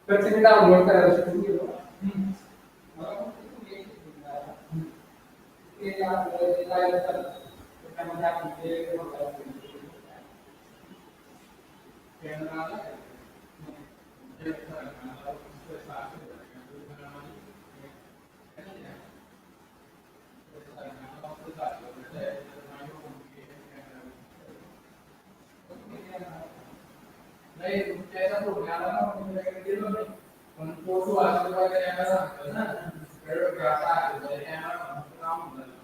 Perché download per studio. Lei successa programma non mi dirlo con foto altro che era però che ha fatto era un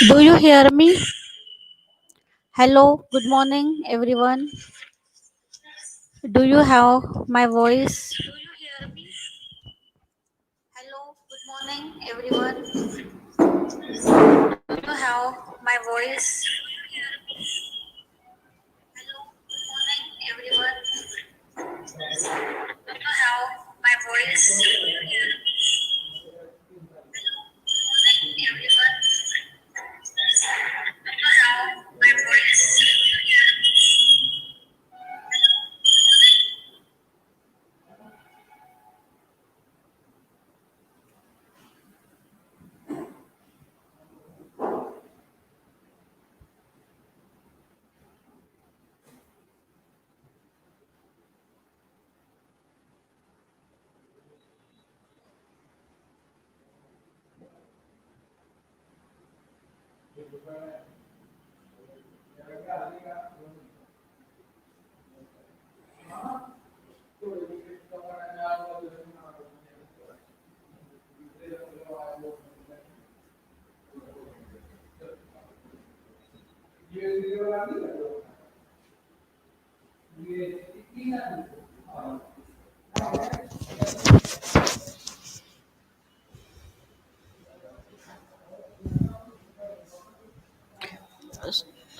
Do you hear me? Hello, good morning, everyone. Do you have my voice? Hello, good morning, everyone. Do you have my voice? Hello, good morning, everyone. Do you have my voice? Hello, good morning, everyone. Do you have my voice?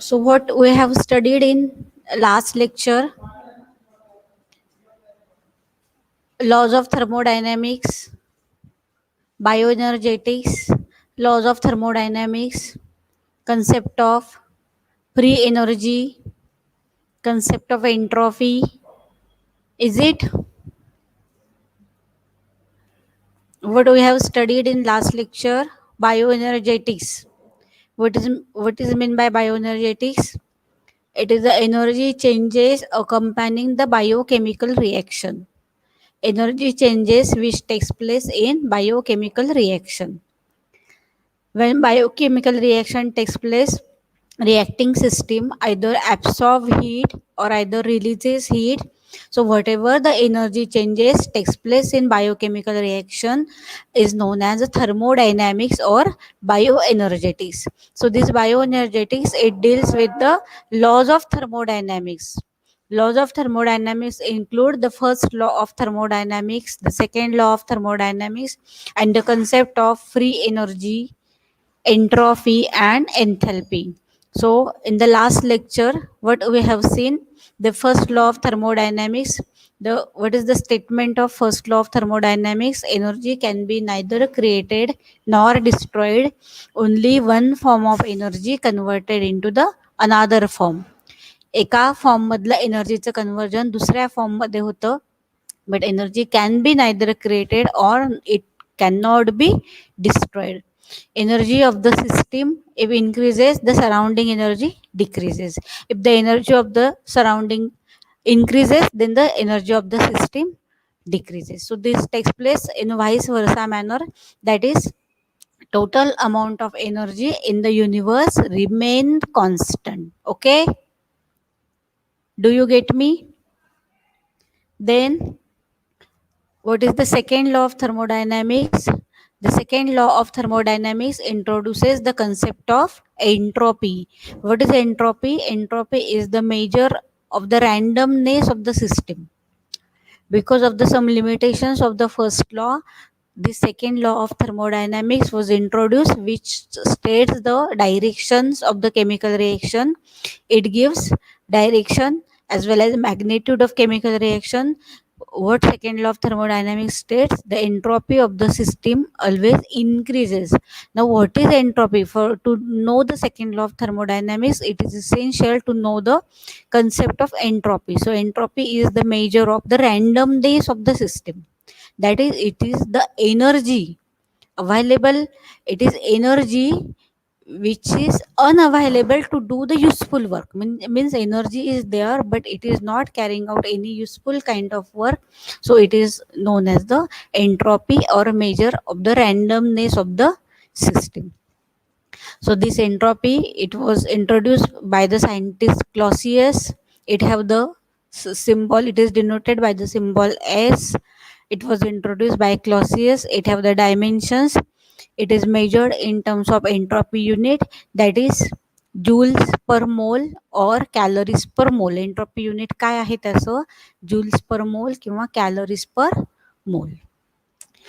So what we have studied in last lecture, laws of thermodynamics, bioenergetics, laws of thermodynamics, concept of free energy, concept of entropy. Is it what we have studied in last lecture? Bioenergetics. What is meant by bioenergetics? It is the energy changes accompanying the biochemical reaction. Energy changes which takes place in biochemical reaction. When biochemical reaction takes place, reacting system either absorb heat or either releases heat. So whatever the energy changes takes place in biochemical reaction is known as thermodynamics or bioenergetics. So this bioenergetics, it deals with the laws of thermodynamics. Laws of thermodynamics include the first law of thermodynamics, the second law of thermodynamics, and the concept of free energy, entropy, and enthalpy. So, in the last lecture, what we have seen, the first law of thermodynamics, the what is the statement of first law of thermodynamics? Energy can be neither created nor destroyed. Only one form of energy converted into the another form. एका form मधलं एनर्जीचं conversion दुसऱ्या form मध्ये होतं. But energy can be neither created or it cannot be destroyed. Energy of the system, if increases, the surrounding energy decreases. If the energy of the surrounding increases, then the energy of the system decreases. So this takes place in vice versa manner, that is, total amount of energy in the universe remain constant. Okay, do you get me? Then what is the second law of thermodynamics? The second law of thermodynamics introduces the concept of entropy. What is entropy? Entropy is the measure of the randomness of the system. Because of the some limitations of the first law, the second law of thermodynamics was introduced, which states the directions of the chemical reaction. It gives direction as well as magnitude of chemical reaction. What second law of thermodynamics states? The entropy of the system always increases. Now what is entropy? For to know the second law of thermodynamics, it is essential to know the concept of entropy. So entropy is the measure of the randomness of the system. That is, it is the energy available, it is energy which is unavailable to do the useful work. Means energy is there but it is not carrying out any useful kind of work. So it is known as the entropy or a measure of the randomness of the system. So this entropy, it was introduced by the scientist Clausius. It have the symbol, it is denoted by the symbol S. It was introduced by Clausius. It have the dimensions. It is measured in terms of entropy unit, that is joules per mole or calories per mole. Entropy unit काय आहे त्याचं? Joules per mole किंवा calories per mole.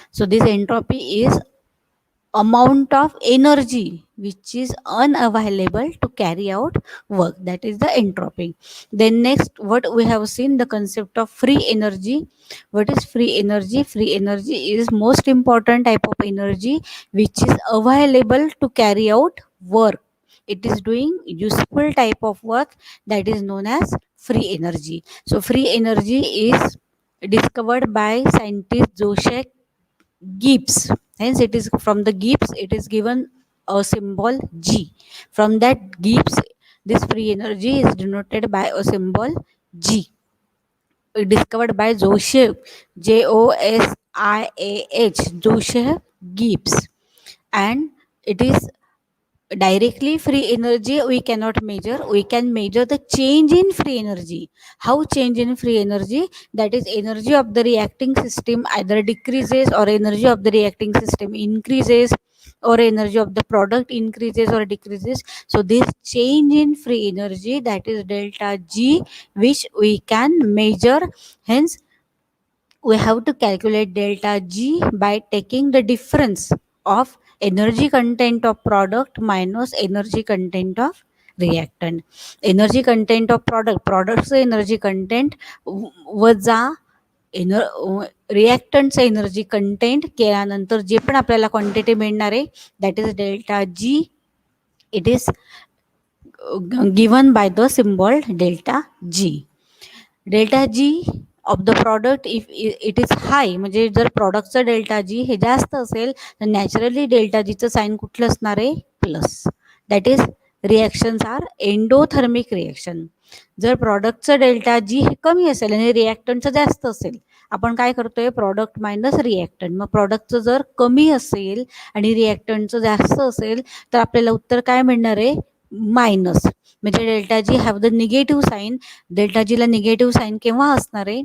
So this entropy is amount of energy which is unavailable to carry out work, that is the entropy. Then next, what we have seen, the concept of free energy. What is free energy? Free energy is most important type of energy which is available to carry out work. It is doing useful type of work, that is known as free energy. So free energy is discovered by scientist Joseph Gibbs. Hence, it is from the Gibbs, it is given a symbol G. From that Gibbs, this free energy is denoted by a symbol G. Discovered by Joseph, Josiah, Joseph Gibbs. And it is directly free energy we cannot measure. We can measure the change in free energy. How change in free energy? That is, energy of the reacting system either decreases or energy of the reacting system increases, or energy of the product increases or decreases. So this change in free energy, that is delta G, which we can measure. Hence we have to calculate delta G by taking the difference of energy content of product minus energy content of reactant. Energy content of productचं energy content वजा रिॲक्टंटचं energy content केल्यानंतर जे पण आपल्याला quantity मिळणार आहे that is delta G. It is given by the symbol delta G. Delta G of the product if it is high, म्हणजे जर प्रॉडक्टचं डेल्टा जी हे जास्त असेल तर नॅचरली डेल्टा जीचं साईन कुठलं असणार आहे plus. That is reactions are endothermic reaction. जर प्रॉडक्टचं डेल्टा जी हे कमी असेल आणि रिॲक्टंटचं जास्त असेल, आपण काय करतोय प्रॉडक्ट मायनस रिॲक्टंट. मग प्रॉडक्टचं जर कमी असेल आणि रिॲक्टंटचं जास्त असेल तर आपल्याला उत्तर काय मिळणार आहे मायनस. म्हणजे delta G have the negative sign. Delta जीला निगेटिव्ह साईन केव्हा असणार आहे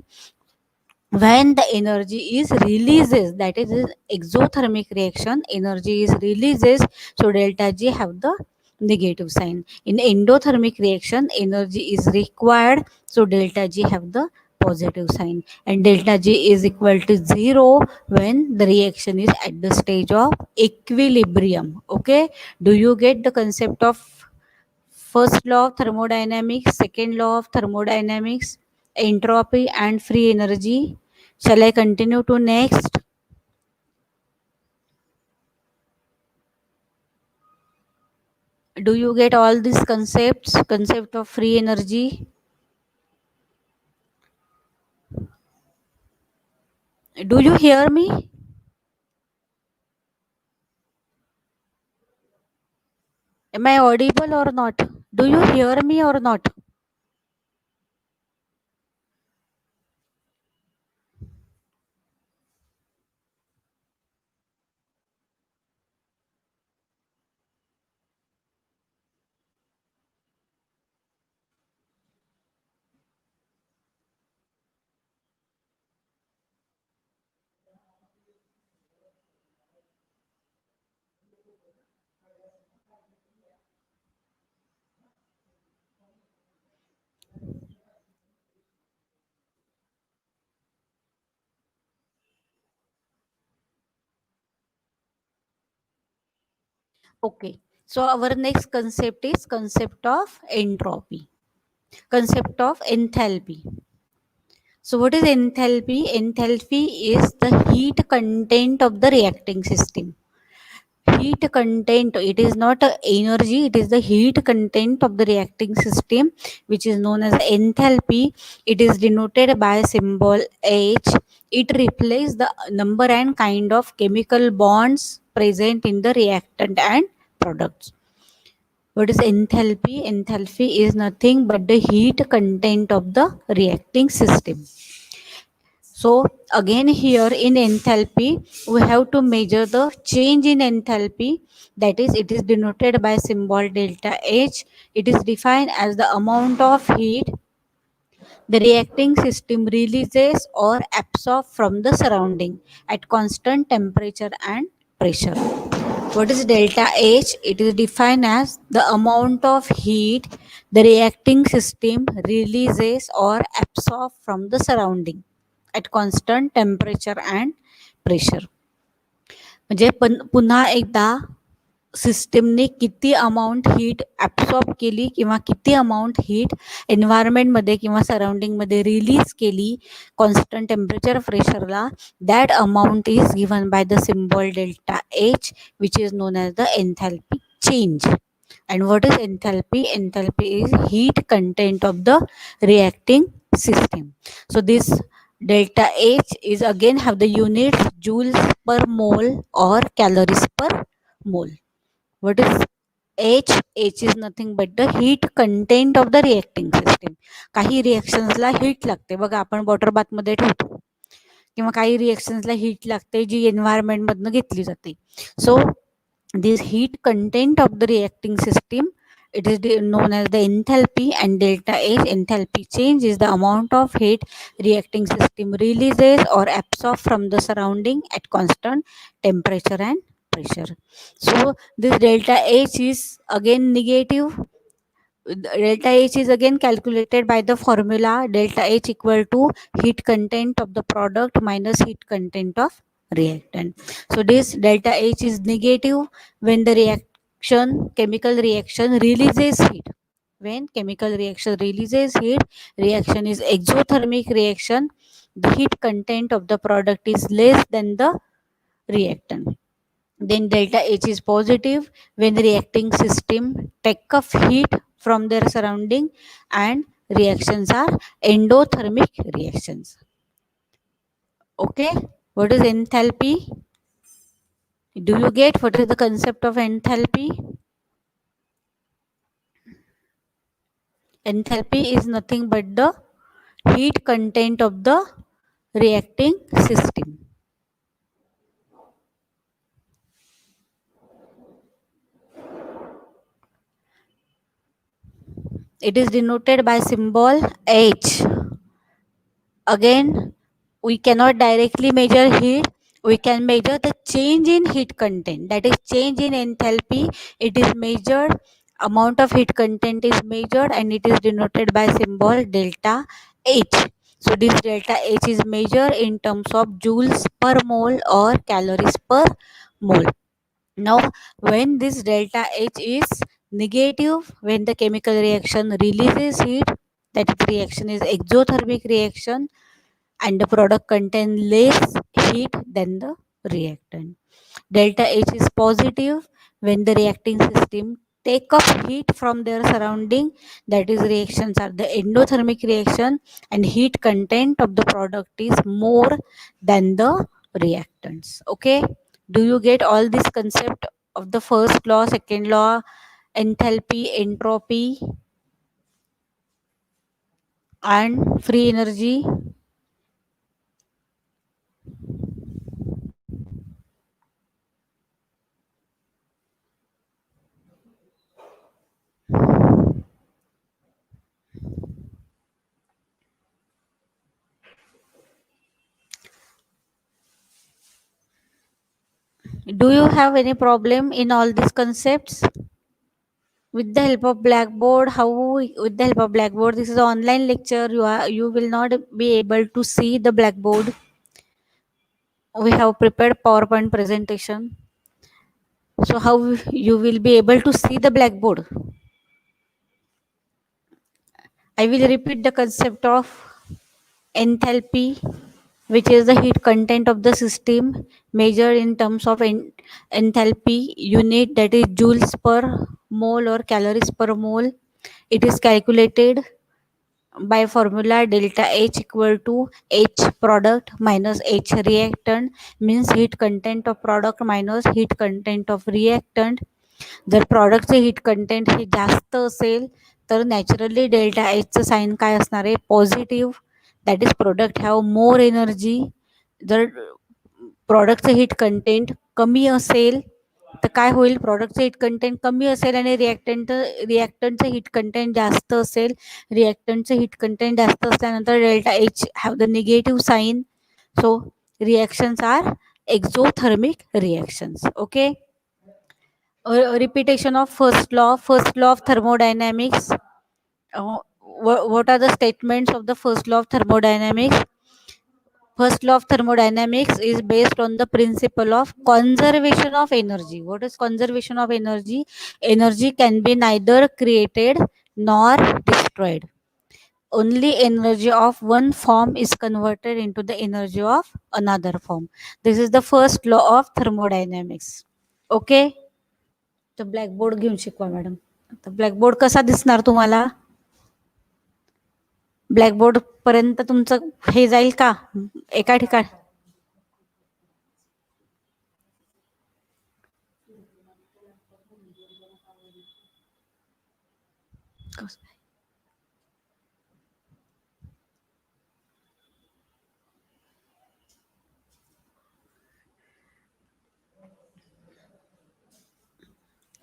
when the energy is releases, that is exothermic reaction, energy is releases, so delta G have the negative sign. In endothermic reaction energy is required, so delta G have the positive sign, and delta G is equal to 0 when the reaction is at the stage of equilibrium. Okay, do you get the concept of first law of thermodynamics, second law of thermodynamics, entropy and free energy? Shall I continue to next? Do you get all these concepts? Concept of free energy? Do you hear me? Am I audible or not? Do you hear me or not? Okay. So our next concept is concept of entropy. Concept of enthalpy. So what is enthalpy? Enthalpy is the heat content of the reacting system. Heat content, it is not a energy, it is the heat content of the reacting system, which is known as enthalpy. It is denoted by symbol H. It reflects the number and kind of chemical bonds present in the reactant and products. What is enthalpy? Enthalpy is nothing but the heat content of the reacting system. So again here in enthalpy, we have to measure the change in enthalpy. That is, it is denoted by symbol delta H. It is defined as the amount of heat the reacting system releases or absorbs from the surrounding at constant temperature and pressure. What is delta H? It is defined as the amount of heat the reacting system releases or absorbs from the surrounding at constant temperature and pressure. म्हणजे पुन्हा एकदा सिस्टीमने किती amount heat absorb केली किंवा किती amount heat एन्व्हायरमेंटमध्ये किंवा सराउंडिंगमध्ये रिलीज केली कॉन्स्टंट टेम्परेचर प्रेशरला, that amount is given by the symbol delta H, which is known as the enthalpy change. And what is enthalpy? Enthalpy is heat content of the reacting system. So this delta H is again have the units joules per mole or calories per mole. What is H? H is nothing but the heat content of the reacting system. काही रिएक्शन्सला heat लागते बघा, आपण water बाथमध्ये ठेवतो किंवा काही रिएक्शन्सला heat लागते जी एन्व्हायरमेंटमधनं घेतली जाते. सो this heat content of the reacting system, it is known as the enthalpy, and delta H, enthalpy change, is the amount of heat reacting system releases or absorbs from the surrounding at constant temperature and pressure. So this delta H is again negative. Delta H is again calculated by the formula delta H equal to heat content of the product minus heat content of reactant. So this delta H is negative when the chemical reaction releases heat. When chemical reaction releases heat, reaction is exothermic reaction. The heat content of the product is less than the reactant. Then delta H is positive when the reacting system take up heat from their surrounding, and reactions are endothermic reactions. Okay, what is enthalpy? Do you get what is the concept of enthalpy? Enthalpy is nothing but the heat content of the reacting system. It is denoted by symbol H. Again, we cannot directly measure heat. We can measure the change in heat content, that is change in enthalpy. It is measured, amount of heat content is measured, and it is denoted by symbol delta H. So this delta H is measured in terms of joules per mole or calories per mole. Now, when this delta H is negative, when the chemical reaction releases heat, that reaction is exothermic reaction, and the product contain less heat than the reactant. Delta H is positive when the reacting system take up heat from their surrounding, that is reactions are the endothermic reaction, and heat content of the product is more than the reactants. Okay, do you get all this concept of the first law, second law, enthalpy, entropy, and free energy? Do you have any problem in all these concepts? With the help of Blackboard, how with the help of Blackboard, this is an online lecture. You will not be able to see the Blackboard. We have prepared PowerPoint presentation. So how you will be able to see the Blackboard? I will repeat the concept of enthalpy, which is the heat content of the system measured in terms of enthalpy unit, that is joules per mole or calories per mole. It is calculated by formula delta H equal to H product minus H reactant, means heat content of product minus heat content of reactant. जर प्रॉडक्टचे heat content हे जास्त असेल तर naturally delta एचचं sign काय असणार आहे, positive. That is product have more energy. जर प्रॉडक्टचं heat content कमी असेल तर काय होईल, प्रॉडक्टचं हीट कंटेंट कमी असेल आणि रिॲक्टंटचं हीट कंटेंट जास्त असेल. रिॲक्टंटचं हीट कंटेंट जास्त असल्यानंतर delta H have the negative sign. So reactions are exothermic reactions. Okay, repetition of first law of thermodynamics. What are the statements of the first law of thermodynamics? First law of thermodynamics is based on the principle of conservation of energy. What is conservation of energy? Energy can be neither created nor destroyed. Only energy of one form is converted into the energy of another form. This is the first law of thermodynamics. Okay, तर blackboard घेऊन शिकवा madam. आता blackboard कसा दिसणार तुम्हाला? Blackboard पर्यंत तुमचं हे जाईल का एका ठिकाणी?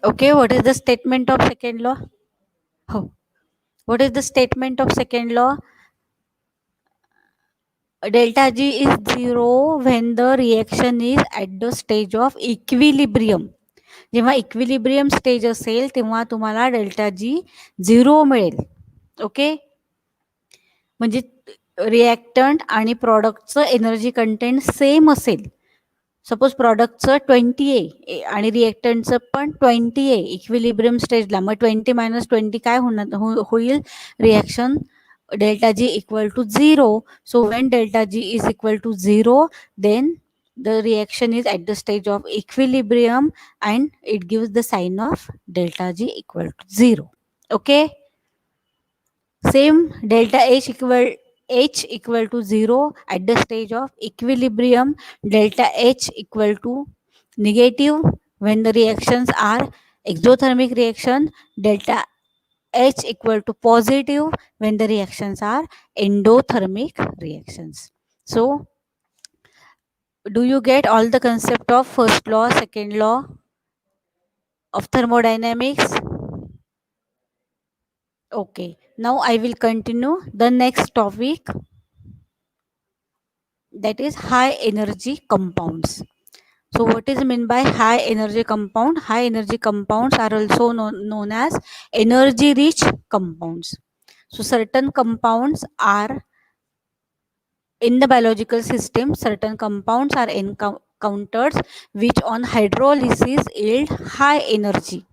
Okay, what is the statement of second law? Oh, what is the statement of second law? Delta G is 0 when the reaction is at the stage of equilibrium. जेव्हा इक्विलिब्रियम स्टेज असेल तेव्हा तुम्हाला डेल्टा जी 0 मिळेल. Okay, म्हणजे reactant आणि प्रॉडक्टचं energy content same असेल suppose प्रॉडक्टचं 20 आहे आणि रिएक्टंटचं पण 20 आहे इक्विलिब्रियम स्टेजला, मग 20 - 20 काय होणार होईल, reaction delta G equal to 0. So when delta G is equal to 0, then the reaction is at the stage of equilibrium and it gives the sign of delta G equal to 0. Okay. Same delta H equal to 0 at the stage of equilibrium, delta H equal to negative when the reactions are exothermic reaction, delta H equal to positive when the reactions are endothermic reactions. So do you get all the concept of first law, second law of thermodynamics? Okay, now I will continue the next topic, that is high energy compounds. So what is meant by high energy compound? High energy compounds are also known as energy rich compounds. So certain compounds are in the biological system, certain compounds are encountered which on hydrolysis yield high energy.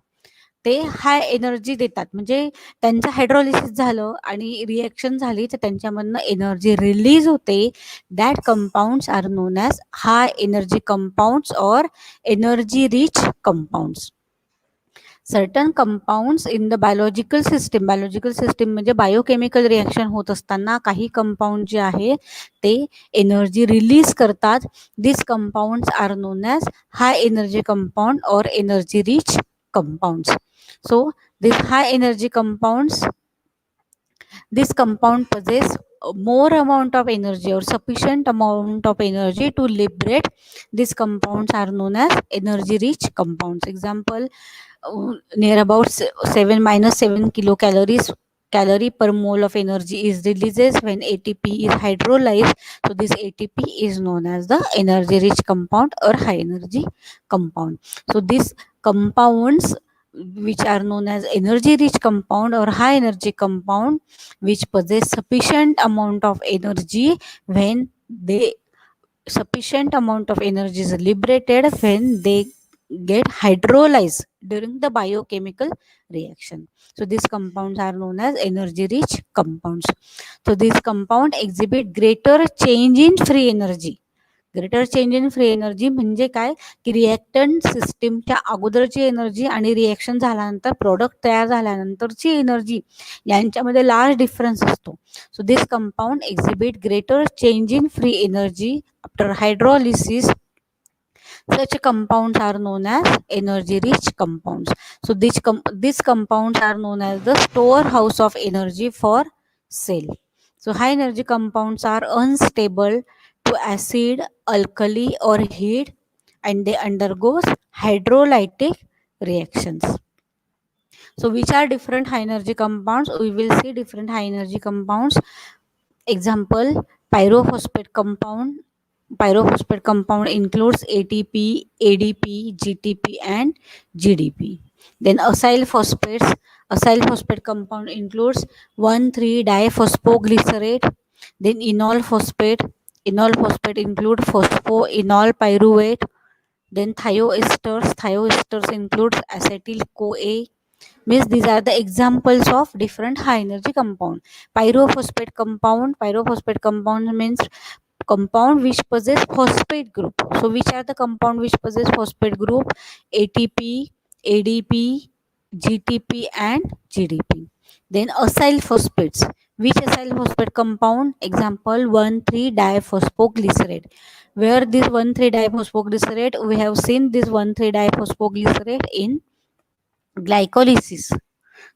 ते high energy देतात, म्हणजे त्यांचं hydrolysis झालं आणि reaction झाली तर त्यांच्यामधनं energy release होते. That compounds are known as high energy compounds or energy rich compounds. Certain compounds in the biological system म्हणजे बायोकेमिकल रिॲक्शन होत असताना काही कंपाऊंड जे आहे ते एनर्जी रिलीज करतात. This compounds are known as high energy compound or energy rich compounds. So these high energy compounds, this compound possess more amount of energy or sufficient amount of energy to liberate. These compounds are known as energy rich compounds. Example, near about 7 kilocalories calorie per mole of energy is releases when ATP is hydrolyzed. So this ATP is known as the energy rich compound or high energy compound. So these compounds which are known as energy rich compound or high energy compound which possess sufficient amount of energy when they sufficient amount of energy is liberated when they get hydrolyzed during the biochemical reaction. So these compounds are known as energy rich compounds. So these compound exhibit greater change in free energy. Greater change in free energy म्हणजे काय की reactant सिस्टीमच्या अगोदरची energy आणि reaction झाल्यानंतर product तयार झाल्यानंतरची energy यांच्यामध्ये large difference असतो. So this compound exhibit greater change in free energy after hydrolysis. Such compounds are known as energy rich compounds. So these compounds are known as the storehouse of energy for cell. So high energy compounds are unstable to acid, alkali or heat and they undergo hydrolytic reactions. So which are different high energy compounds? We will see different high energy compounds. Example, pyrophosphate compound. Pyrophosphate compound includes ATP, ADP, GTP and GDP. Then acyl phosphates. Acyl phosphate compound includes 1,3-diphosphoglycerate. Then enol phosphate. Enol phosphate include phosphoenol pyruvate. Then thioesters. Thioesters includes acetyl CoA. Means these are the examples of different high energy compound. Pyrophosphate compound means compound which possess phosphate group. So which are the compound which possess phosphate group? ATP, ADP, GTP and GDP. Then acyl phosphates. Which acyl phosphate compound? Example 1,3-diphosphoglycerate. Where this 1,3-diphosphoglycerate, we have seen this 1,3-diphosphoglycerate in glycolysis,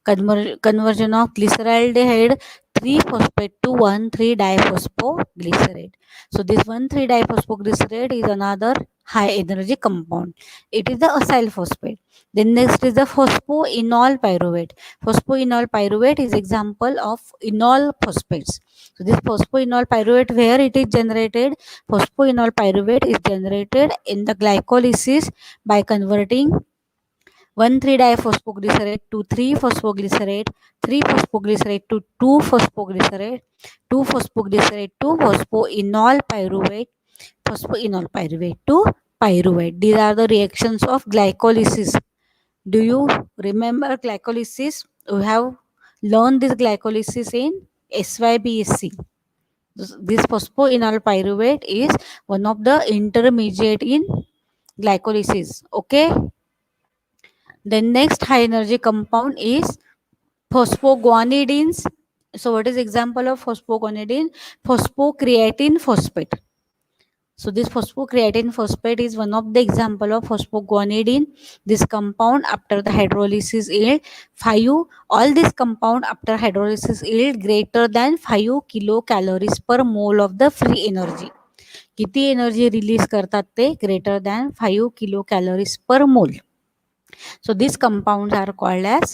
conversion of glyceraldehyde 3-phosphate to 1,3-diphosphoglycerate. So this 1,3-diphosphoglycerate is another high energy compound. It is the acyl phosphate. Then next is the phosphoenol pyruvate. Phosphoenol pyruvate is example of enol phosphates. So this phosphoenol pyruvate, where it is generated? Phosphoenol pyruvate is generated in the glycolysis by converting 1,3-diphosphoglycerate to 3-phosphoglycerate, 3-phosphoglycerate to 2-phosphoglycerate, 2-phosphoglycerate to phosphoenol pyruvate, phosphoenol pyruvate to pyruvate. These are the reactions of glycolysis. Do you remember glycolysis? We have learned this glycolysis in SYBSC. This phosphoenol pyruvate is one of the intermediate in glycolysis. Okay. The next high energy compound is phosphoguanidines. So what is example of phosphoguanidine? Phosphocreatine phosphate. So this phosphocreatine phosphate is one of the example of phosphoguanidine. This compound after the hydrolysis yield 5. All this compound after hydrolysis yield greater than 5 kilocalories per mole of the free energy. किती energy release करतात ते? Greater than 5 kilocalories per mole. So these compounds are called as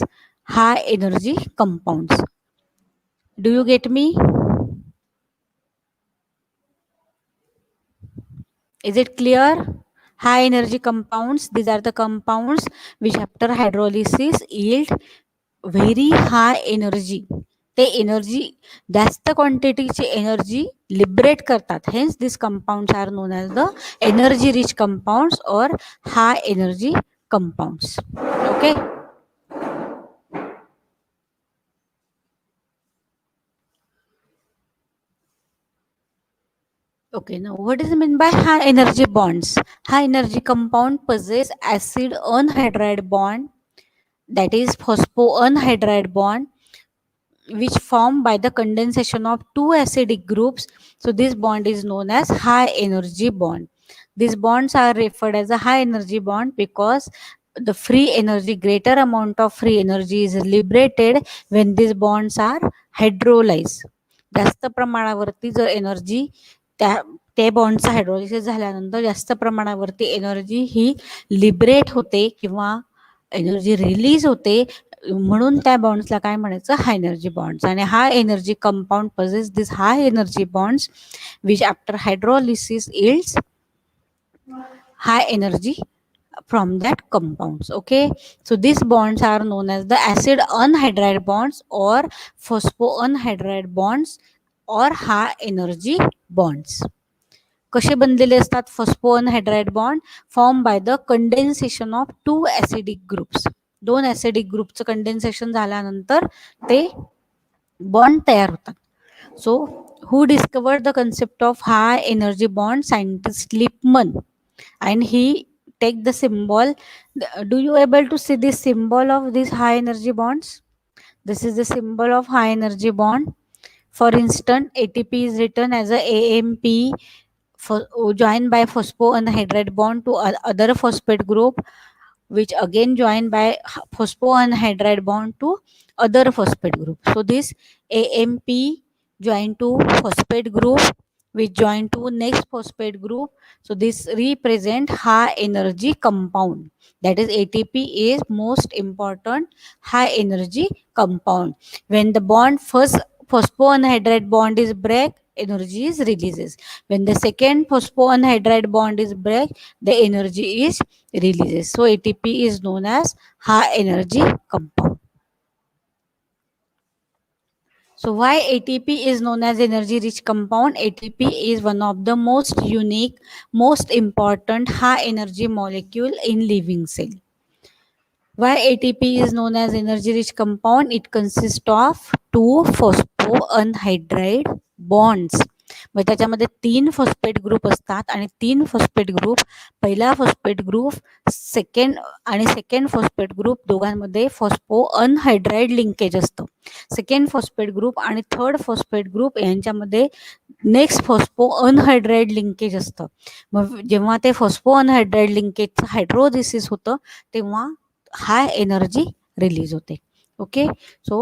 high energy compounds. Do you get me? Is it clear? High energy compounds, these are the compounds which after hydrolysis yield very high energy. ते energy जास्त क्वांटिटीची energy liberate करतात. Hence this compounds are known as the energy rich compounds or high energy compounds. Okay. Okay, now what is meant by high energy bonds? High energy compound possess acid anhydride bond, that is phosphoanhydride bond, which formed by the condensation of two acidic groups. So this bond is known as high energy bond. These bonds are referred as a high energy bond because the free energy, greater amount of free energy is liberated when these bonds are hydrolyzed. जास्त प्रमाणावरती जर energy त्या बॉन्डचं hydrolysis झाल्यानंतर जास्त प्रमाणावरती energy ही liberate होते किंवा energy release होते, म्हणून त्या बॉन्ड्सला काय म्हणायचं? High energy bonds. आणि high energy compound possess this high energy bonds which after hydrolysis yields high energy from that compounds. Okay, so these bonds are known as the acid anhydride bonds or phosphoanhydride bonds or high energy bonds. कसे बनलेले असतात? Phosphoanhydride bond form by the condensation of two acidic groups. दोन acidic ग्रुपचं condensation झाल्यानंतर ते bond तयार होतात. सो who discovered the concept of high energy bond? Scientist Lippmann, and he take the symbol. Do you able to see this symbol of these high energy bonds? This is the symbol of high energy bond. For instance, ATP is written as a AMP joined by phosphoanhydride bond to other phosphate group, which again joined by phosphoanhydride bond to other phosphate group. So this AMP joined to phosphate group which join to next phosphate group. So this represent high energy compound. That is ATP is most important high energy compound. When the bond first phosphoanhydride bond is break, energy is releases. When the second phosphoanhydride bond is break, the energy is releases. So ATP is known as high energy compound. So why ATP is known as energy rich compound? ATP is one of the most unique, most important high energy molecule in living cell. Why ATP is known as energy rich compound? It consists of two phosphoanhydride bonds. मग त्याच्यामध्ये 3 phosphate group असतात आणि 3 phosphate group, पहिला phosphate group second phosphate group दोघांमध्ये फॉस्फोअनहायड्राइड linkage असतं. Second phosphate group आणि third phosphate group यांच्यामध्ये next फॉस्फोअनहायड्राइड linkage असतं. मग जेव्हा ते फॉस्फोअनहायड्राइड लिंकेजचं हायड्रोलिसिस होतं तेव्हा high energy release होते. Okay, so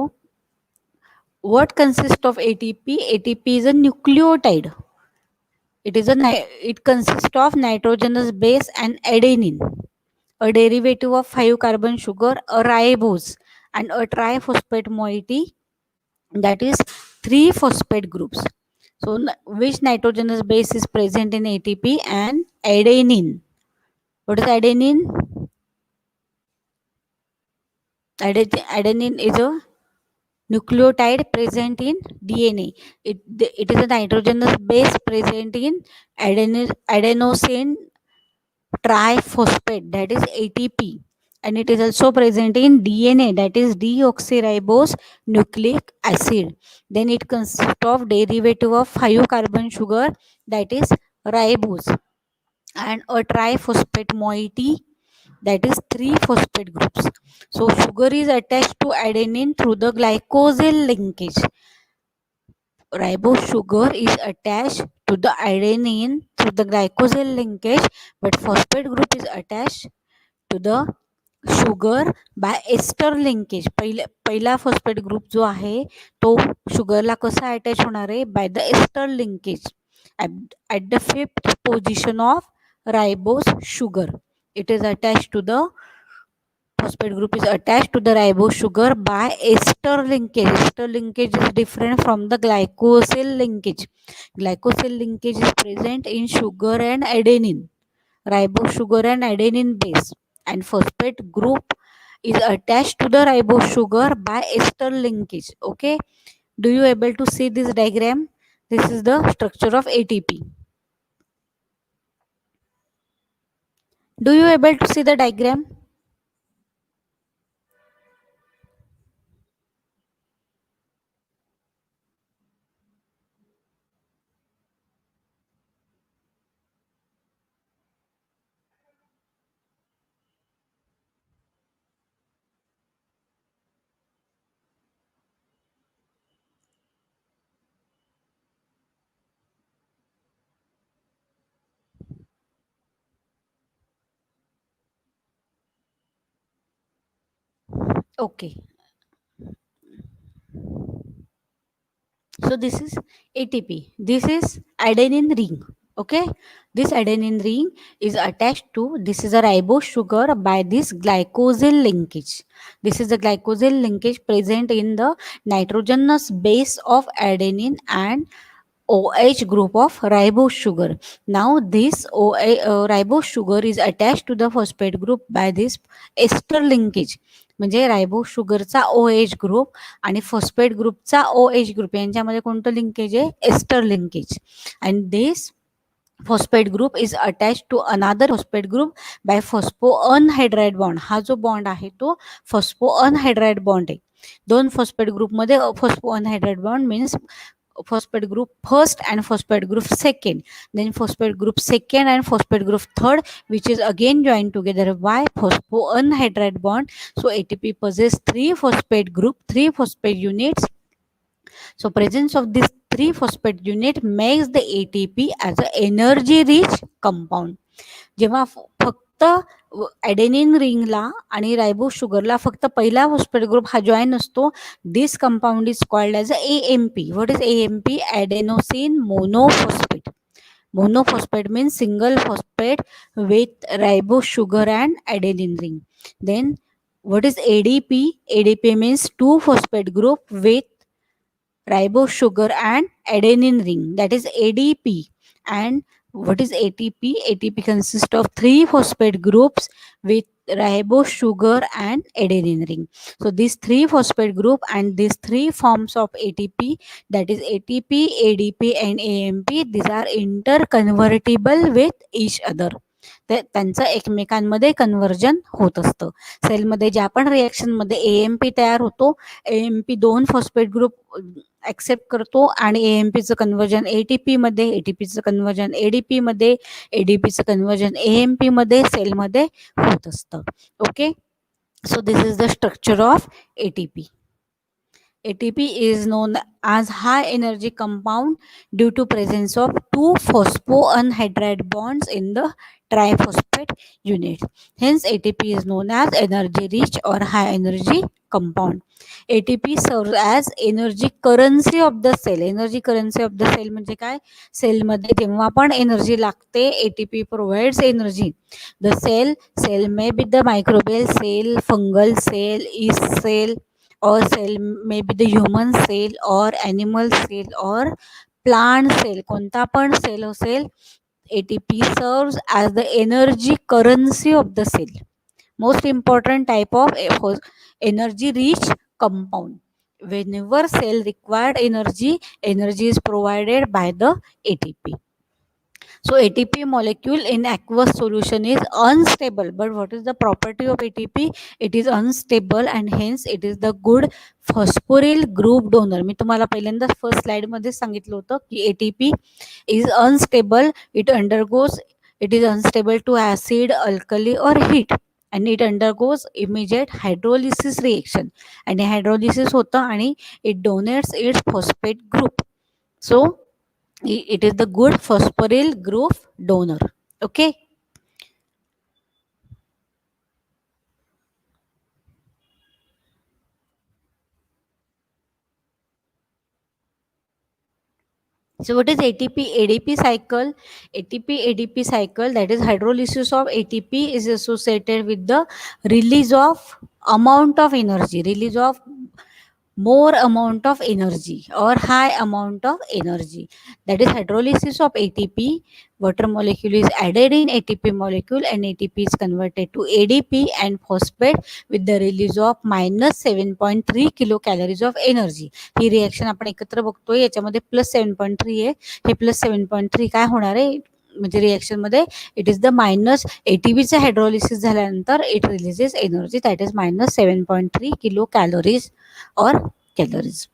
what consists of ATP? ATP is a nucleotide. It consists of nitrogenous base and adenine, a derivative of 5 carbon sugar, a ribose, and a triphosphate moiety, that is 3 phosphate groups. So which nitrogenous base is present in ATP? And adenine. What is adenine? Adenine is a nucleotide present in DNA. It is a nitrogenous base present in adenosine triphosphate, that is ATP, and it is also present in DNA, that is deoxyribose nucleic acid. Then it consists of derivative of 5 carbon sugar, that is ribose, and a triphosphate moiety, that is 3 phosphate groups. So sugar is attached to adenine through the glycosyl linkage. Ribose sugar is attached to the adenine through the glycosyl linkage, but phosphate group is attached to the sugar by ester linkage. पहिला phosphate group जो आहे तो शुगरला कसा attach होणार आहे, by the ester linkage at the 5th position of ribose sugar. It is attach to the phosphate group is attached to the ribose sugar by ester linkage. Ester linkage is different from the glycosyl linkage. Glycosyl linkage is present in sugar and adenine, ribose sugar and adenine base, and phosphate group is attached to the ribose sugar by ester linkage. Okay, do you able to see this diagram? This is the structure of ATP. Do you able to see the diagram? Okay, so this is ATP. This is adenine ring. Okay, this adenine ring is attached to, this is a ribose sugar by this glycosyl linkage. This is the glycosyl linkage present in the nitrogenous base of adenine and OH group of ribose sugar. Now this ribose sugar is attached to the phosphate group by this ester linkage. म्हणजे ribose शुगरचा OH group आणि phosphate ग्रुपचा OH group यांच्यामध्ये कोणतं linkage आहे, ester linkage. And this phosphate group is attached to another phosphate group by phosphoanhydride bond. हा जो bond आहे तो phosphoanhydride bond आहे. दोन phosphate group मध्ये phosphoanhydride bond means phosphate group first and phosphate group second, then phosphate group second and phosphate group third, which is again joined together by phosphoanhydride bond. So ATP possesses 3 phosphate group, 3 phosphate units. So presence of this 3 phosphate unit makes the ATP as an energy rich compound. जेव्हा फक्त ॲडेनिन रिंगला आणि रायबोस शुगरला फक्त पहिला phosphate group हा join असतो, this compound is called as a AMP. What is AMP? Adenosine monophosphate. Monophosphate means single phosphate with ribose sugar and adenine ring. Then what is ADP? ADP means 2 phosphate group with ribose sugar and adenine ring, that is ADP. And what is ATP? ATP consists of 3 phosphate groups with ribose sugar and adenine ring. So these 3 phosphate group and these 3 forms of ATP, that is ATP, ADP and AMP, these are interconvertible with each other. त्यांचं एकमेकांमध्ये conversion होत असतं. सेलमध्ये ज्या पण रिॲक्शनमध्ये AMP तयार होतो, AMP 2 phosphate group accept करतो आणि AMPचं कन्व्हर्जन ATP मध्ये, ATPचं कन्व्हर्जन ADP मध्ये, ADPचं कन्व्हर्जन AMP मध्ये सेलमध्ये होत असतं. Okay, so this is the structure of ATP. ATP is known as high energy compound due to presence of 2 phosphoanhydride bonds in the triphosphate unit. Hence ATP is known as energy rich or high energy compound. ATP serves as energy currency of the cell. Energy currency of the cell म्हणजे काय, सेलमध्ये जेव्हा पण energy लागते, ATP provides energy. The cell may be the microbial cell, fungal cell, yeast cell, or cell may be the human cell or animal cell or plant cell. कोणता पण cell असेल, ATP serves as the energy currency of the cell. Most important type of energy rich compound. Whenever cell required energy, energy is provided by the ATP. So ATP molecule in aqueous solution is unstable. But what is the property of ATP? It is unstable and hence it is the good phosphoryl group donor. मी तुम्हाला पहिल्यांदा first slide मध्ये सांगितलं होतं की ATP is unstable. It is unstable to acid, alkali or heat. And it undergoes immediate hydrolysis reaction. आणि hydrolysis होतं आणि it donates its phosphate group. So it is the good phosphoryl group donor. Okay. So what is ATP ADP cycle? ATP ADP cycle, that is hydrolysis of ATP, is associated with the release of amount of energy, release of more amount of energy or high amount of energy. That is hydrolysis of ATP. Water molecule is added in ATP molecule and ATP is converted to ADP and phosphate with the release of minus 7.3 kilocalories of energy. He reaction आपण एकत्र बघतोय, याच्यामध्ये plus 7.3 आहे. हे plus 7.3 काय होणार आहे म्हणजे reaction मध्ये इट इज द मायनस एटीपीचं हायड्रोलिसिस झाल्यानंतर it releases energy that is minus 7.3 kilo calories or calories.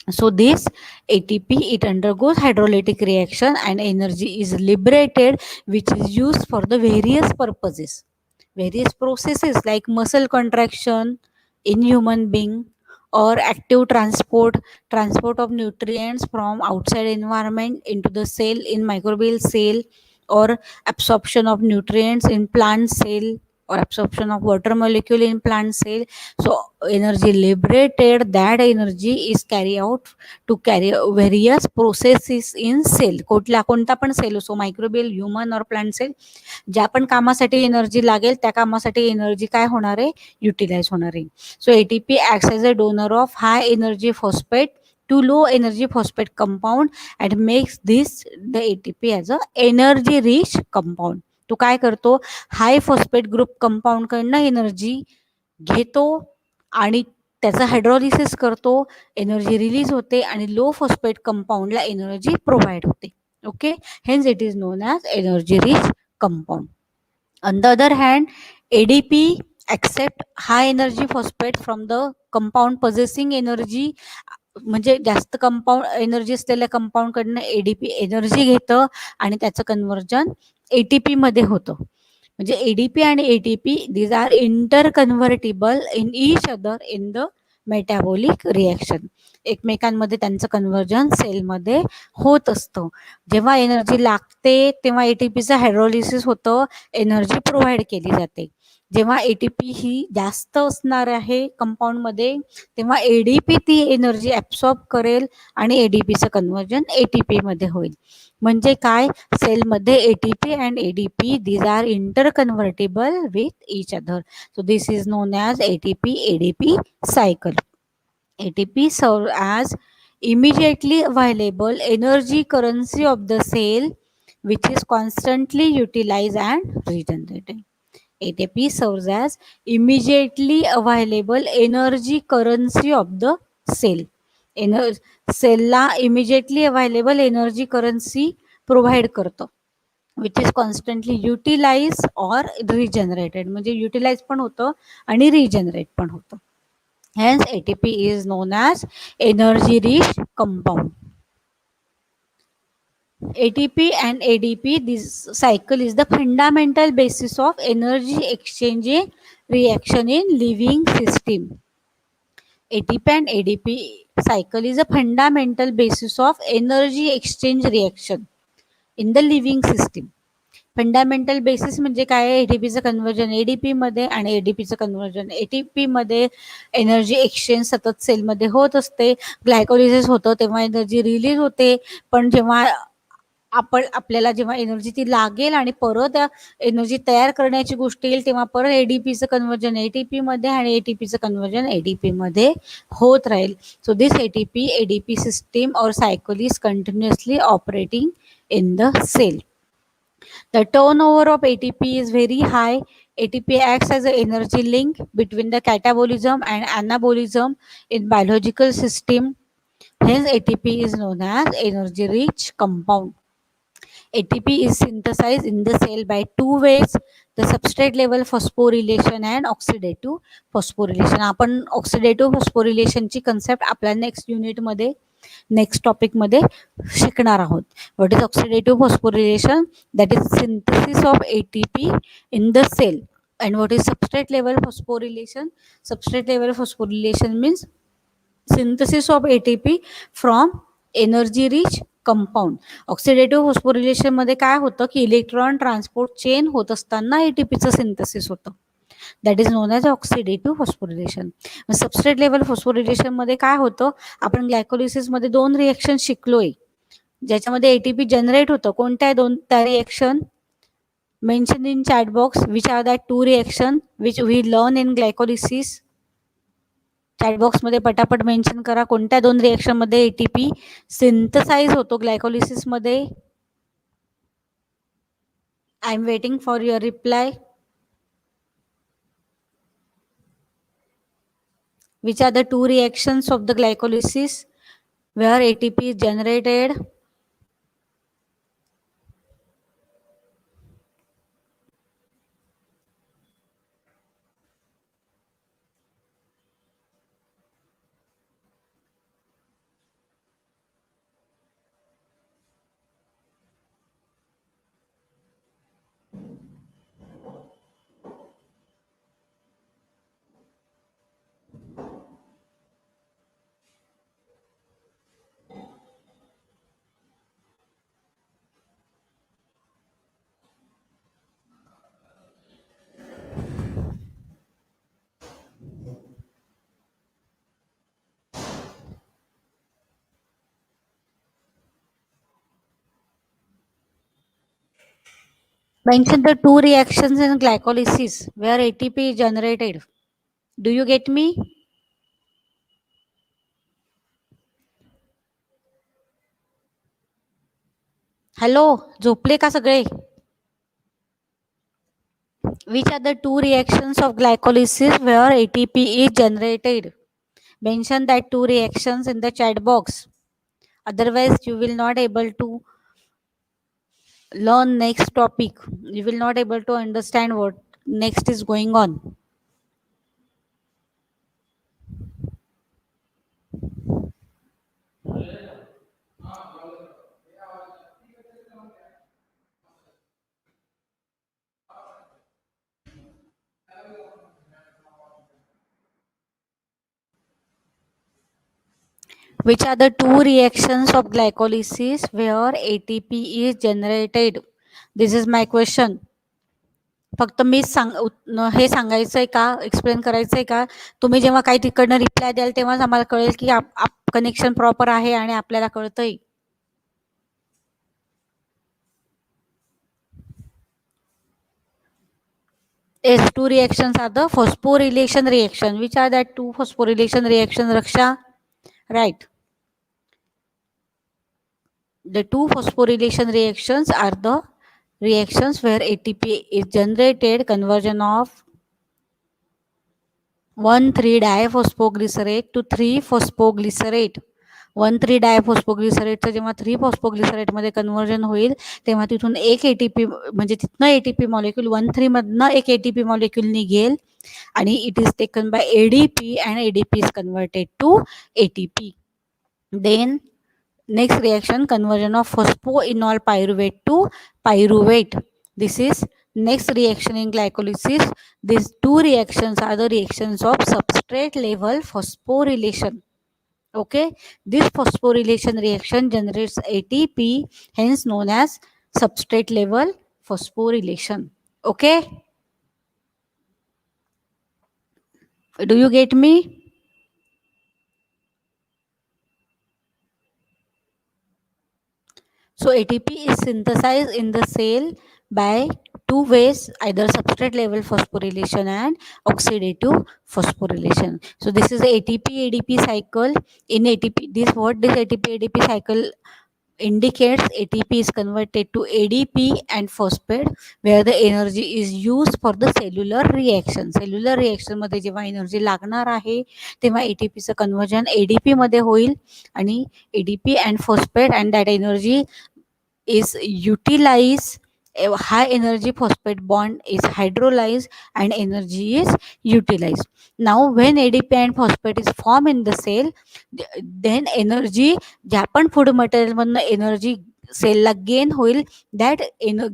So this ATP, it undergoes hydrolytic reaction and energy is liberated, which is used for the various purposes, various processes like muscle contraction in human being or active transport of nutrients from outside environment into the cell in microbial cell, or absorption of nutrients in plant cell, or absorption of water molecule in plant cell. So energy liberated, that energy is carry out to carry various processes in cell. कोणता पण cell असो, microbial, human और plant cell, ज्या पण कामासाठी energy लागेल त्या कामासाठी एनर्जी काय होणार आहे, युटिलाइज होणार आहे. So ATP acts as a donor of high energy phosphate to low energy phosphate compound and makes this the ATP as a energy rich compound. तो काय करतो, हाय फॉस्फेट ग्रुप कंपाऊंड कडनं energy घेतो आणि त्याचं hydrolysis करतो, energy release होते आणि लो फॉस्फेट कंपाऊंडला एनर्जी प्रोव्हाइड होते. Okay, hence it is known as energy rich compound. On the other hand, ADP accept high energy phosphate from the compound possessing energy. म्हणजे जास्त कंपाऊंड एनर्जी असलेल्या compound कडनं ADP energy घेतं आणि त्याचं conversion ATP मध्ये होतं. म्हणजे एडीपी आणि ATP these are interconvertible in each other in the metabolic reaction. एकमेकांमध्ये त्यांचं कन्व्हर्जन सेलमध्ये होत असतं. जेव्हा एनर्जी लागते तेव्हा एटीपीचं हायड्रोलिसिस होतं, एनर्जी प्रोव्हाइड केली जाते. जेव्हा एटीपी ही जास्त असणार आहे कंपाऊंडमध्ये तेव्हा एडीपी ती एनर्जी ॲब्सॉर्ब करेल आणि एडीपीचं कन्व्हर्जन एटीपी मध्ये होईल. म्हणजे काय, सेलमध्ये ATP and ADP these are interconvertible with each other. So this is known as ATP ADP cycle. ATP serve as immediately available energy currency of the cell, which is constantly utilized and regenerated. ATP serves as immediately available energy currency of the cell. सेलला immediately available energy currency provide करतो, which is constantly utilize or regenerated. म्हणजे utilize पण होतं आणि regenerate पण होतं. Hence ATP is known as energy rich compound. ATP and ADP, this cycle is the fundamental basis of energy exchange reaction in living system. ATP and ADP cycle is a fundamental basis of energy exchange reaction in the living system. Fundamental basis म्हणजे काय, एटीपीचं conversion ADP मध्ये आणि एडीपीचं conversion ATP मध्ये. Energy exchange सतत सेलमध्ये होत असते. Glycolysis होतं तेव्हा एनर्जी रिलीज होते, पण जेव्हा आपल्याला जेव्हा एनर्जी ती लागेल आणि परत एनर्जी तयार करण्याची गोष्ट येईल तेव्हा परत एडीपीचं कन्व्हर्जन एटीपी मध्ये आणि एटीपीचं कन्व्हर्जन एडीपी मध्ये होत राहील. So this ATP ADP system or cycle is continuously operating in the cell. The turnover of ATP is very high. ATP acts as an energy link between the catabolism and anabolism in biological system. Hence ATP is known as energy rich compound. ATP is synthesized in the cell by two ways, the substrate level phosphorylation and oxidative phosphorylation. आपण oxidative phosphorylation ची concept आपल्या next unit मध्ये next topic मध्ये शिकणार आहोत. What is oxidative phosphorylation? That is synthesis of ATP in the cell. And what is substrate level phosphorylation? Substrate level phosphorylation means synthesis of ATP from energy rich compound. Oxidative phosphorylation मध्ये काय होतं की electron transport chain होत असताना एटीपीचं synthesis होतं. That is known as oxidative phosphorylation. Substrate level phosphorylation मध्ये काय होतं, आपण ग्लायकोलिसिस मध्ये दोन रिएक्शन शिकलोय ज्याच्यामध्ये एटीपी जनरेट होतं. कोणत्या दोन त्या reaction mention in chat box? Which are that two reaction which we learn in glycolysis? Chat बॉक्समध्ये पटापट मेन्शन करा कोणत्या दोन रिएक्शन मध्ये एटीपी सिंथसाइज होतो ग्लायकोलिसिस मध्ये. I am waiting for your reply. Which are the two reactions of the glycolysis where ATP is generated? Mention the two reactions in glycolysis where ATP is generated. Do you get me? Hello, झोपले का सगळे? Which are the two reactions of glycolysis where ATP is generated? Mention that two reactions in the chat box. Otherwise, you will not able to learn next topic. You will not able to understand what next is going on. Which are the two reactions of glycolysis where ATP is generated? This is my question. फक्त मी हे सांगायचंय का, explain करायचंय का? तुम्ही जेव्हा काही तिकडनं reply द्याल तेव्हाच आम्हाला कळेल की कनेक्शन प्रॉपर आहे आणि आपल्याला कळतंय. Yes, two reactions are the phosphorylation reaction. Which are that two phosphorylation reactions, Raksha? Right. The two phosphorylation reactions are the reactions where ATP is generated, conversion of 1,3-diphosphoglycerate to 3-phosphoglycerate. 1,3-diphosphoglycerateचं जेव्हा 3-phosphoglycerate मध्ये conversion होईल तेव्हा तिथून एक ATP म्हणजे तिथनं ATP molecule 1,3 मधनं एक एटीपी मॉलिक्यूल निघेल आणि it is taken by ADP and ADP is converted to ATP. Then next reaction, conversion of phosphoenol pyruvate to pyruvate. This is next reaction in glycolysis. These two reactions are the reactions of substrate level phosphorylation. Okay, this phosphorylation reaction generates ATP, hence known as substrate level phosphorylation. Okay, do you get me? So ATP is synthesized in the cell by two ways, either substrate level phosphorylation and oxidative phosphorylation. So this is the ATP Adp cycle. In ATP, this ATP Adp cycle indicates ATP is converted to ADP and phosphate where the energy is used for the cellular reaction. Cellular reaction मध्ये जेव्हा energy लागणार आहे तेव्हा ATPचं conversion ADP मध्ये होईल आणि ADP and phosphate and that energy is utilized, a high energy phosphate bond is hydrolyzed and energy is utilized. Now when ADP and phosphate is formed in the cell, then energy ज्या पण food material मधनं energy सेलला gain होईल, that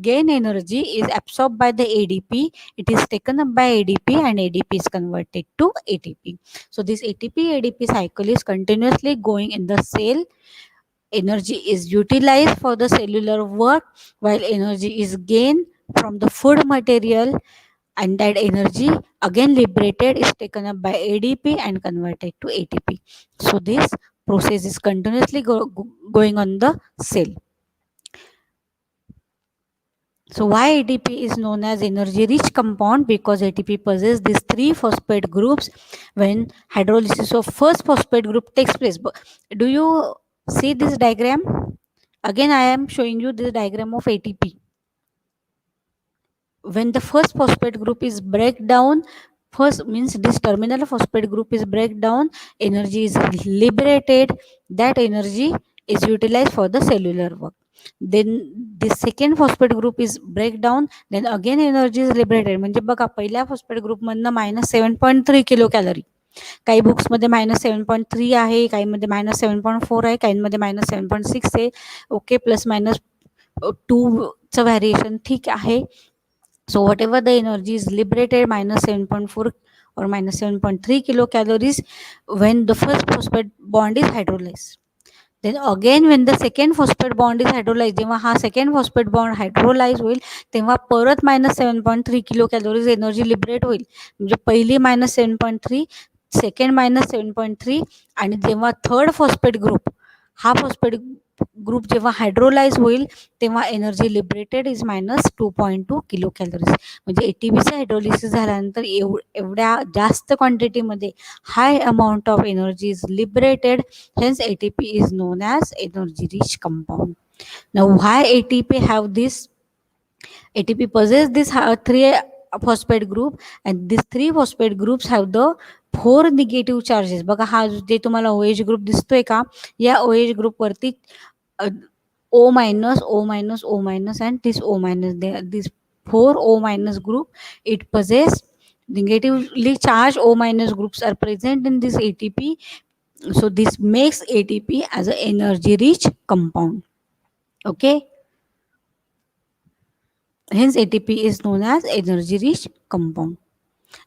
gain energy is absorbed by the ADP. It is taken up by ADP and ADP is converted to ATP. So this ATP ADP cycle is continuously going in the cell. Energy is utilized for the cellular work while energy is gained from the food material, and that energy again liberated is taken up by ADP and converted to ATP. So this process is continuously going on the cell. So why ATP is known as energy rich compound? Because ATP possesses these three phosphate groups when hydrolysis of first phosphate group takes place. Do you see this diagram? Again, I am showing you this diagram of ATP. When the first phosphate group is break down, first means this terminal phosphate group is break down, energy is liberated, that energy is utilized for the cellular work. Then the second phosphate group is break down, then again energy is liberated. म्हणजे बघा पहिल्या phosphate group मधनं -7.3 kilo calorie, काही बुक्समध्ये -7.3 आहे, काहीमध्ये -7.4 आहे, काहींमध्ये -7.6 आहे. Okay, plus minus 2चं variation ठीक आहे. So whatever the energy is liberated, -7.4 or -7.3 kilocalories when the first phosphate bond is hydrolyzed. Then again when the second phosphate bond is hydrolyzed, जेव्हा हा second phosphate bond hydrolyze होईल तेव्हा परत -7.3 kilocalories energy liberate होईल. म्हणजे पहिली -7.3, second -7.3 आणि जेव्हा थर्ड फॉस्फेट ग्रुप, हा फॉस्फेट ग्रुप जेव्हा हायड्रोलाइज होईल तेव्हा energy liberated is -2.2 kilo calories. म्हणजे एटीपीचं हायड्रोलिसिस झाल्यानंतर एवढ्या जास्त क्वांटिटीमध्ये high amount of energy is liberated. Hence ATP is known as energy rich compound. Now why ATP have this? ATP possess this three phosphate group and these three phosphate groups have the 4 negative charges. बघा हा जे तुम्हाला OH group दिसतोय का, या OH group वरती O minus, O minus, O minus and this O minus, this 4 O minus group, it possess negatively charged O minus groups are present in this ATP. So this makes ATP as an energy rich compound. Okay, hence ATP is known as energy rich compound.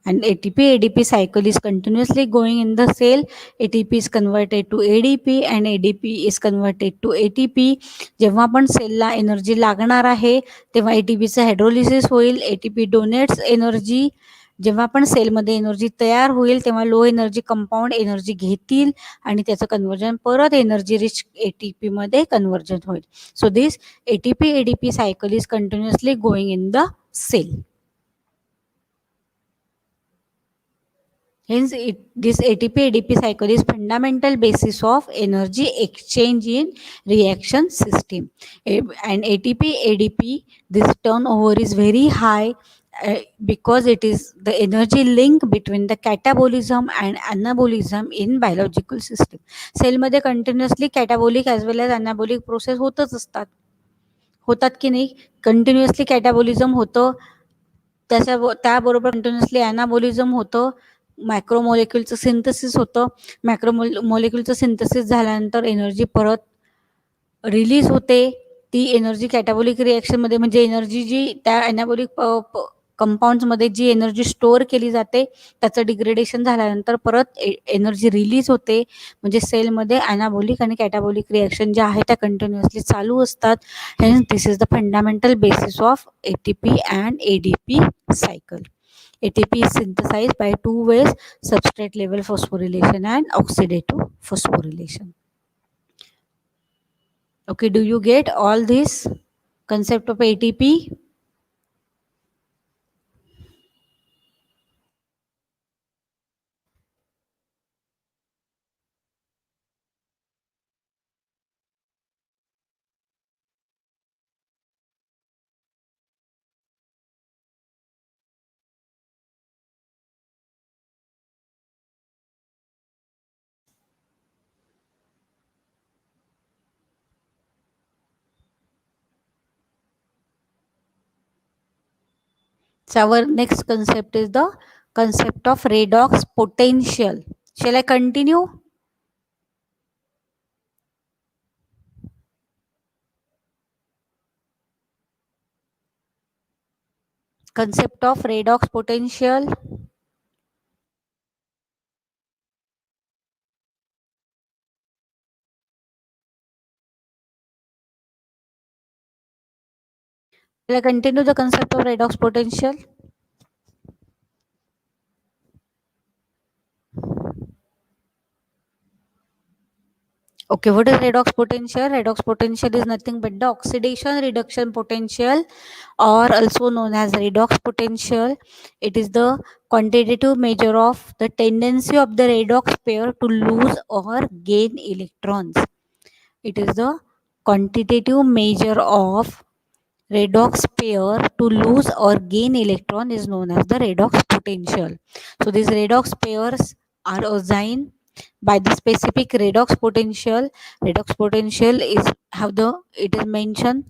And ATP ADP cycle is continuously going in the cell. ATP is converted to ADP and ADP is converted to ATP. जेव्हा पण सेलला energy लागणार आहे तेव्हा ATPचं hydrolysis होईल. ATP donates energy. जेव्हा पण सेलमध्ये एनर्जी तयार होईल तेव्हा लो एनर्जी कंपाऊंड एनर्जी घेतील आणि त्याचं कन्वर्जन परत एनर्जी रिच ATP मध्ये कन्वर्जन होईल. So this ATP ADP cycle is continuously going in the cell. Hence, this ATP ADP cycle is fundamental basis of energy exchange in reaction system. And ATP ADP, this turnover is very high because it is the energy link between the catabolism and anabolism in biological system. Cell मध्ये continuously catabolic as well as anabolic process होतच असतात. होतात की नाही? Continuously कॅटाबॉलिझम होतं, त्याबरोबर continuously ॲनाबॉलिझम होतं, मॅक्रोमॉलिक्युलचं synthesis होतं. मॅक्रोमॉलिक्युलचं सिंथेसिस झाल्यानंतर एनर्जी परत रिलीज होते. ती एनर्जी कॅटाबॉलिक रिॲक्शनमध्ये म्हणजे एनर्जी जी त्या ॲनाबॉलिक कंपाऊंड्समध्ये जी एनर्जी स्टोअर केली जाते त्याचं डिग्रेडेशन झाल्यानंतर परत एनर्जी रिलीज होते. म्हणजे सेलमध्ये ॲनाबॉलिक आणि कॅटाबॉलिक रिॲक्शन ज्या आहेत त्या कंटिन्युअसली चालू असतात. Hence this is the fundamental basis of ATP and ADP cycle. ATP is synthesized by two ways: substrate level phosphorylation and oxidative phosphorylation. Okay, do you get all this concept of ATP? So our next concept is the concept of redox potential. Shall I continue? Concept of redox potential. Shall I continue the concept of redox potential? Okay, what is redox potential? Redox potential is nothing but the oxidation reduction potential, or also known as redox potential. It is the quantitative measure of the tendency of the redox pair to lose or gain electrons. It is the quantitative measure of redox pair to lose or gain electron is known as the redox potential. So these redox pairs are assigned by the specific redox potential. Redox potential is it is mentioned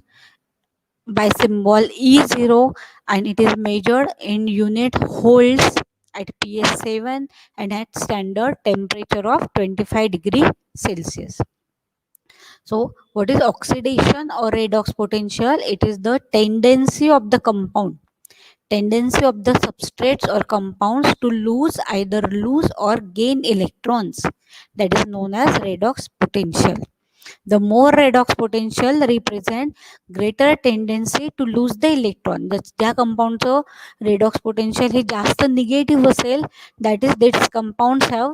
by symbol E0, and it is measured in unit holes at PS7 and at standard temperature of 25 degree Celsius. So what is oxidation or redox potential? It is the tendency of the substrates or compounds to either lose or gain electrons. That is known as redox potential. The more redox potential represent greater tendency to lose the electron. ज्या कंपाऊंडचं redox potential हे जास्त negative असेल, that is these compounds have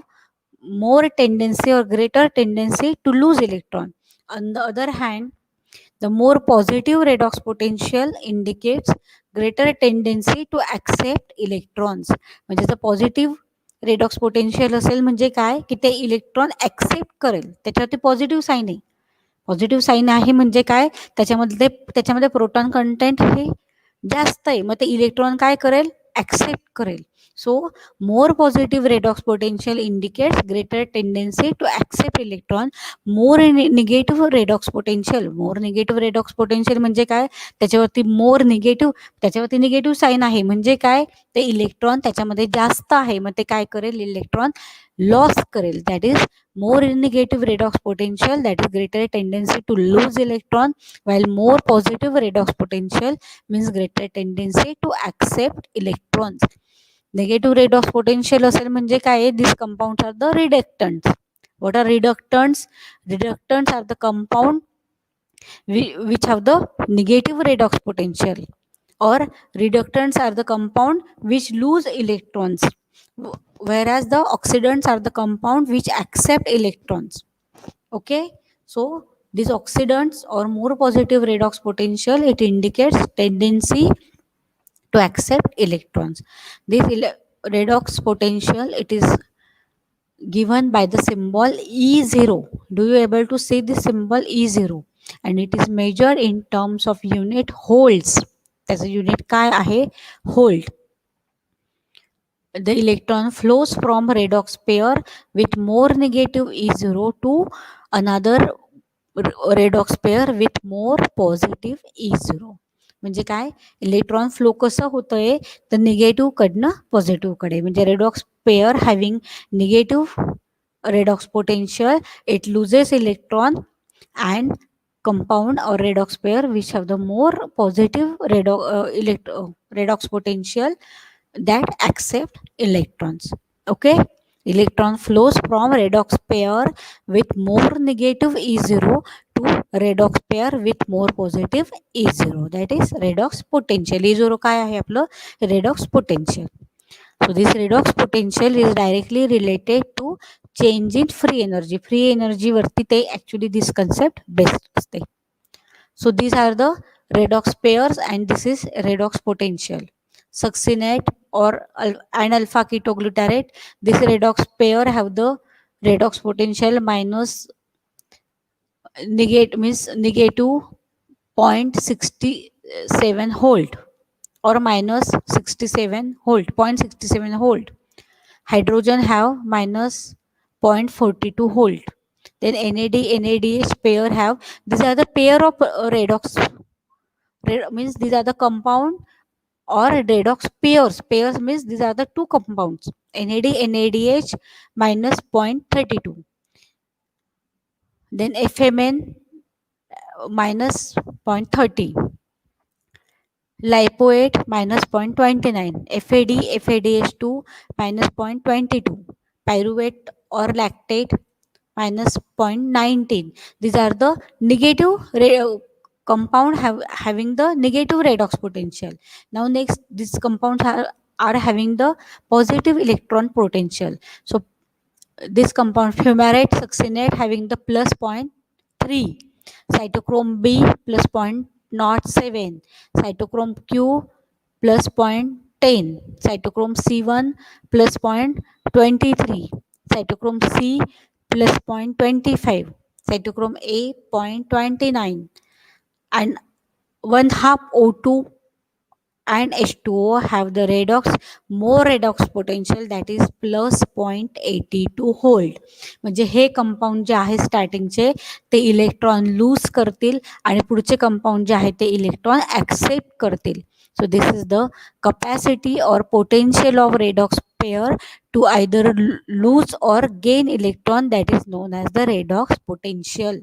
more tendency or greater tendency to lose electron. On the other hand, the more positive redox potential indicates greater tendency to accept electrons. म्हणजे जर positive redox potential असेल म्हणजे काय, की ते electron accept करेल, त्याच्यावरती positive sign आहे. पॉझिटिव्ह साईन आहे म्हणजे काय, त्याच्यामध्ये प्रोटॉन कंटेंट हे जास्त आहे, मग ते इलेक्ट्रॉन काय करेल, ॲक्सेप्ट करेल. So more positive redox potential indicates greater tendency to accept electron. Negative redox potential म्हणजे काय, त्याच्यावरती निगेटिव्ह साईन आहे म्हणजे काय, ते इलेक्ट्रॉन त्याच्यामध्ये जास्त आहे, मग ते काय करेल, इलेक्ट्रॉन लॉस करेल. That is more negative redox potential, that is greater tendency to lose electron, while more positive redox potential means greater tendency to accept electrons. Negative redox potential असेल म्हणजे काय, these compounds are the reductants. What are reductants? Reductants are the compound which have the negative redox potential, or reductants are the compound which lose electrons, whereas the oxidants are the compound which accept electrons. Okay, so these oxidants or more positive redox potential, it indicates tendency to accept electrons. This redox potential, it is given by the symbol E0. Do you able to see the symbol E0? And it is measured in terms of unit holes. त्याचं unit काय आहे, hold. The electron flows from redox pair with more negative E0 to another redox pair with more positive E0. म्हणजे काय, electron flow कसं होतंय, तर negative कडनं positive कडे. म्हणजे redox pair having negative redox potential, it loses electron, and compound or redox pair which have the more positive redox potential, that accept electrons. Okay, electron flows from redox pair with more negative E0 to redox pair with more positive E0, that is redox potential. E0 काय आहे आपलं, redox potential. So this redox potential is directly related to change in free energy. Free energy वरती ते actually this concept based असते. So these are the redox pairs and this is redox potential. Succinate or an alpha ketoglutarate, this redox pair have the redox potential minus negative 0.67 volt or minus 67 volt, 0.67 volt. Hydrogen have minus 0.42 volt. Then NADH pair have, these are the pair of redox, means these are the compound or redox pairs. Pairs means these are the two compounds, NAD, NADH minus 0.32. Then FMN minus 0.30. Lipoate minus 0.29, FAD, FADH2 minus 0.22, pyruvate or lactate minus 0.19. These are the negative compound having the negative redox potential. Now next, these compounds are having the positive electron potential. So this compound fumarate, succinate having the plus 0.3, cytochrome B plus 0.07, cytochrome Q plus 0.10, cytochrome C1 plus 0.23, cytochrome C plus 0.25, cytochrome A 0.29, and 1 half O2 and H2O have the more redox potential, that is plus 0.82 hold. म्हणजे हे compound जे आहे स्टार्टिंगचे ते electron lose करतील आणि पुढचे compound जे आहे ते इलेक्ट्रॉन ॲक्सेप्ट करतील. So this is the capacity or potential of redox pair to either lose or gain electron, that is known as the redox potential.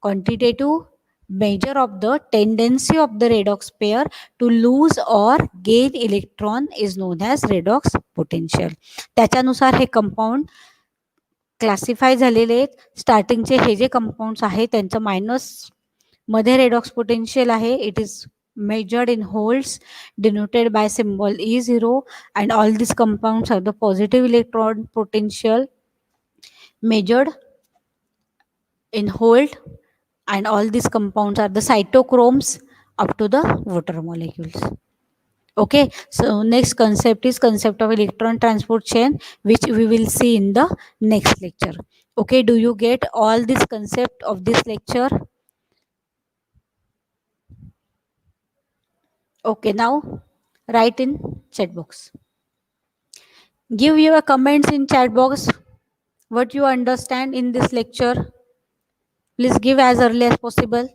Quantitative measure of the tendency of the redox pair to lose or gain electron is known as redox potential. त्याच्यानुसार हे compound classify झालेले आहेत. स्टार्टिंगचे हे जे compounds आहेत त्यांचं minus मध्ये redox potential आहे. It is measured in holes denoted by symbol E0, and all these compounds have the positive electron potential measured in hole, and all these compounds are the cytochromes up to the water molecules. Okay, so next concept is concept of electron transport chain, which we will see in the next lecture. Okay, do you get all this concept of this lecture? Okay, now write in chat box. Give your comments in chat box what you understand in this lecture. Please give as early as possible.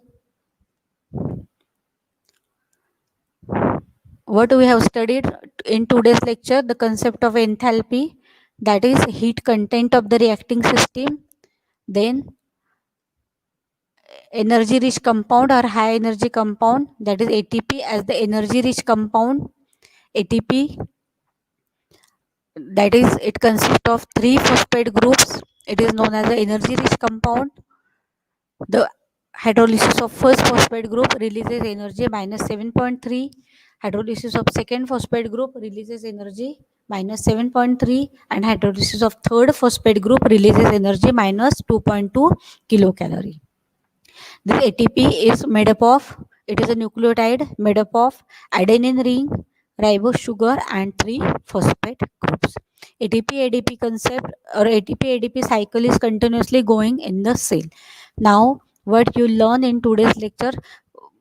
What we have studied in today's lecture, the concept of enthalpy, that is heat content of the reacting system, then energy rich compound or high energy compound, that is ATP as the energy rich compound. ATP, that is, it consists of 3 phosphate groups. It is known as the energy rich compound. The hydrolysis of first phosphate group releases energy minus 7.3. Hydrolysis of second phosphate group releases energy minus 7.3, and hydrolysis of third phosphate group releases energy minus 2.2 kilocalorie. This ATP is made up of, it is a nucleotide made up of adenine ring, ribose sugar, and 3 phosphate groups. ATP ADP concept or ATP ADP cycle is continuously going in the cell. Now, what you learn in today's lecture,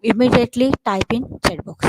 immediately type in chat box.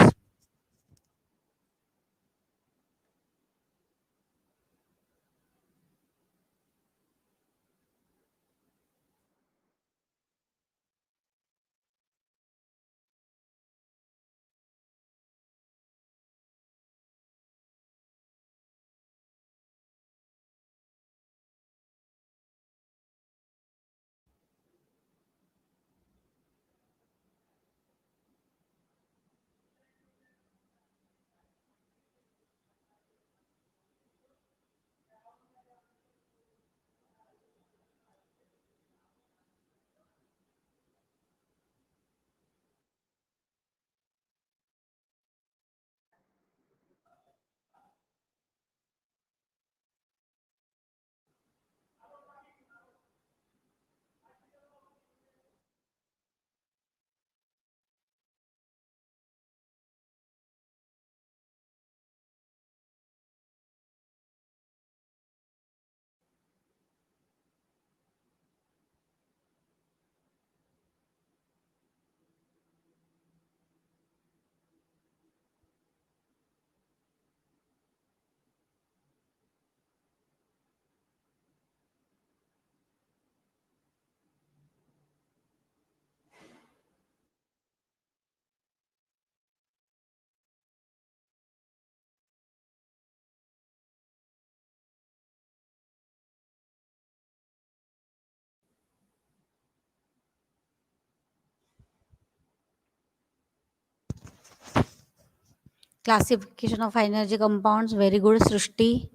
Classification of high energy compounds, very good, Srishti.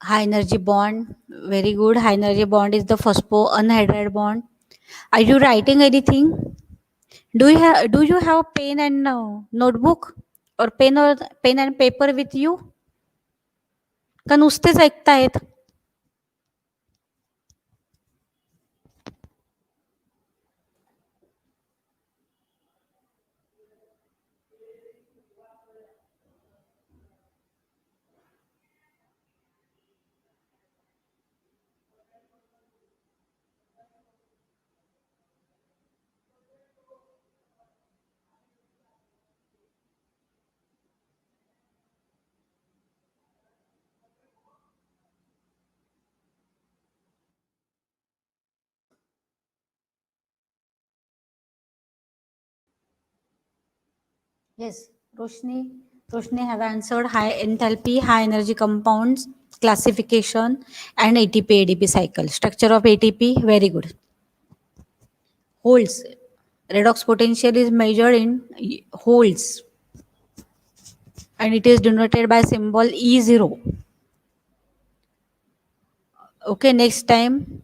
High energy bond, very good. High energy bond is the phospho anhydride bond. Are you writing anything? Do you have pen and notebook or pen and paper with you? का नुसतेच ऐकतायत? Yes, Roshni. Roshni have answered high enthalpy, high energy compounds, classification, and ATP ADP cycle. Structure of ATP, very good. Holes. Redox potential is measured in holes and it is denoted by symbol E0. Okay, next time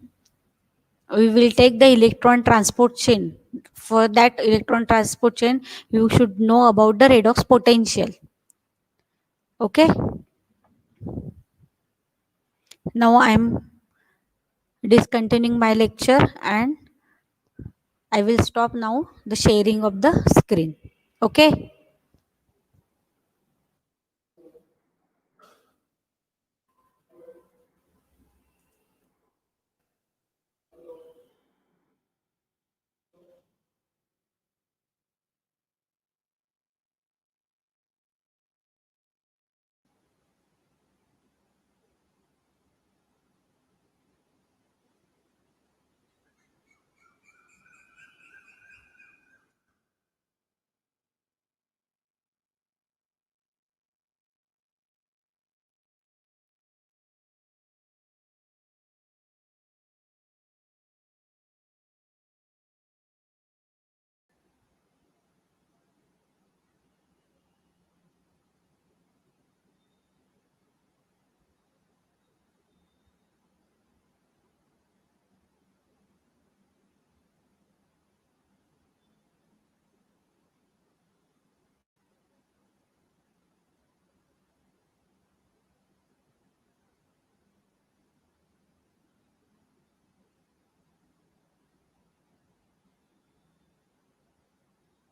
we will take the electron transport chain. For that electron transport chain, you should know about the redox potential. Okay. Now I am discontinuing my lecture and I will stop now the sharing of the screen. Okay.